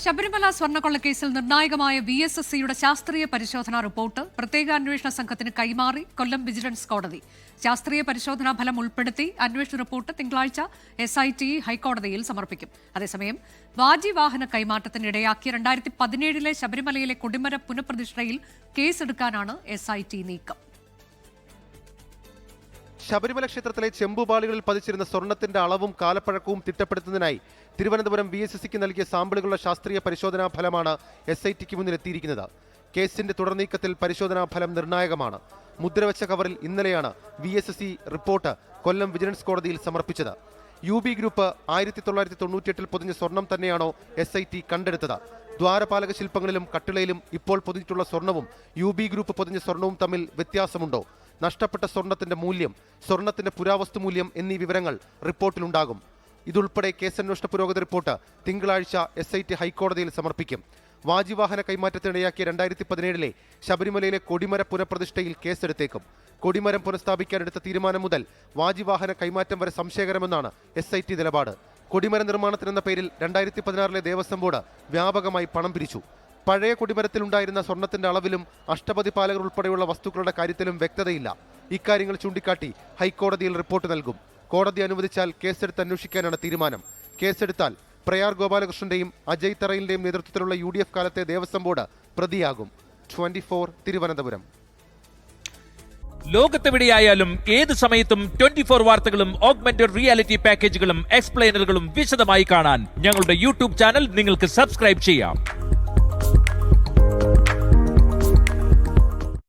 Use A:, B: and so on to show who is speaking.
A: ശബരിമല സ്വർണ്ണക്കൊള്ളക്കേസിൽ നിർണായകമായ VSSCയുടെ ശാസ്ത്രീയ പരിശോധനാ റിപ്പോർട്ട് പ്രത്യേക അന്വേഷണ സംഘത്തിന് കൈമാറി കൊല്ലം വിജിലൻസ് കോടതി. ശാസ്ത്രീയ പരിശോധനാ ഫലം ഉൾപ്പെടുത്തി അന്വേഷണ റിപ്പോർട്ട് തിങ്കളാഴ്ച SIT ഹൈക്കോടതിയിൽ സമർപ്പിക്കും. അതേസമയം വാജിവാഹന കൈമാറ്റത്തിനിടയാക്കിയ 2017 ശബരിമലയിലെ കൊടിമര പുനഃപ്രതിഷ്ഠയിൽ കേസെടുക്കാനാണ് SIT നീക്കം.
B: ശബരിമല ക്ഷേത്രത്തിലെ ചെമ്പുപാളികളിൽ പതിച്ചിരുന്ന സ്വർണത്തിന്റെ അളവും കാലപ്പഴക്കവും തിട്ടപ്പെടുത്തുന്നതിനായി തിരുവനന്തപുരം VSSCക്ക് നൽകിയ സാമ്പിളുകളുടെ ശാസ്ത്രീയ പരിശോധനാ ഫലമാണ് SITക്ക് മുന്നിലെത്തിയിരിക്കുന്നത്. കേസിന്റെ തുടർനീക്കത്തിൽ പരിശോധനാ ഫലം നിർണായകമാണ്. മുദ്രവെച്ച കവറിൽ ഇന്നലെയാണ് VSSC റിപ്പോർട്ട് കൊല്ലം വിജിലൻസ് കോടതിയിൽ സമർപ്പിച്ചത്. UB ഗ്രൂപ്പ് 1998 പൊതിഞ്ഞ സ്വർണം തന്നെയാണോ SIT കണ്ടെടുത്തത്? ദ്വാരപാലക ശില്പങ്ങളിലും കട്ടിളയിലും ഇപ്പോൾ പൊതിഞ്ഞിട്ടുള്ള സ്വർണവും UB ഗ്രൂപ്പ് പൊതിഞ്ഞ സ്വർണവും തമ്മിൽ വ്യത്യാസമുണ്ടോ? നഷ്ടപ്പെട്ട സ്വർണത്തിന്റെ മൂല്യം, സ്വർണത്തിന്റെ പുരാവസ്തു മൂല്യം എന്നീ വിവരങ്ങൾ റിപ്പോർട്ടിലുണ്ടാകും. ഇതുൾപ്പെടെ കേസന്വേഷണ പുരോഗതി റിപ്പോർട്ട് തിങ്കളാഴ്ച SIT ഹൈക്കോടതിയിൽ സമർപ്പിക്കും. വാജിവാഹന കൈമാറ്റത്തിനിടയാക്കിയ 2017 ശബരിമലയിലെ കൊടിമര പുനഃപ്രതിഷ്ഠയിൽ കേസെടുത്തേക്കും. കൊടിമരം പുനഃസ്ഥാപിക്കാനെടുത്ത തീരുമാനം മുതൽ വാജിവാഹന കൈമാറ്റം വരെ സംശയകരമെന്നാണ് SIT നിലപാട്. കൊടിമര നിർമ്മാണത്തിനെന്ന പേരിൽ 2016 ദേവസ്വം ബോർഡ് വ്യാപകമായി പണം പിരിച്ചു. പഴയ കൊടിമരത്തിലുണ്ടായിരുന്ന സ്വർണത്തിന്റെ അളവിലും അഷ്ടപതി പാലകർ ഉൾപ്പെടെയുള്ള വസ്തുക്കളുടെ കാര്യത്തിലും വ്യക്തതയില്ല. ഇക്കാര്യങ്ങൾ ചൂണ്ടിക്കാട്ടി ഹൈക്കോടതിയിൽ റിപ്പോർട്ട് നൽകും. കോടതി അനുവദിച്ചാൽ കേസെടുത്ത് അന്വേഷിക്കാനാണ് തീരുമാനം. കേസെടുത്താൽ പ്രയാർ ഗോപാലകൃഷ്ണന്റെയും അജയ് തറയിലിന്റെയും നേതൃത്വത്തിലുള്ള UDF കാലത്തെ ദേവസ്വം ബോർഡ് പ്രതിയാകും. 24 തിരുവനന്തപുരം.
C: ലോകത്തെവിടെയായാലും ഏത് സമയത്തും 24 വാർത്തകളും ഓഗ്മെന്റഡ് റിയാലിറ്റി പാക്കേജുകളും എക്സ്പ്ലെയിനറുകളും വിശദമായി കാണാൻ ഞങ്ങളുടെ YouTube ചാനൽ നിങ്ങൾക്ക് സബ്സ്ക്രൈബ് ചെയ്യാം.